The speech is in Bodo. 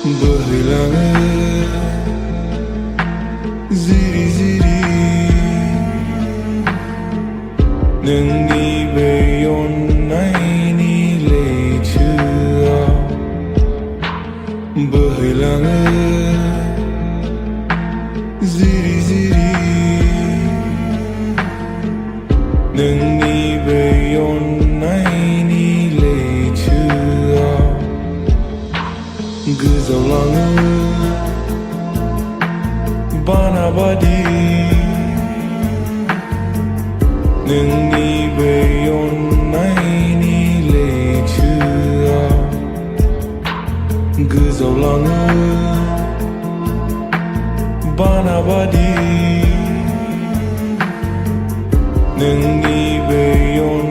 Berhilangan ziri-ziri Nâng về yon nay ni lệ chưa Berhilangan ziri-ziri Nâng về yon nay ni lệ chưa Gızavlanır bana badi Nâng về yon nay ni lệ chưa Gızavlanır bana badi Nâng về yon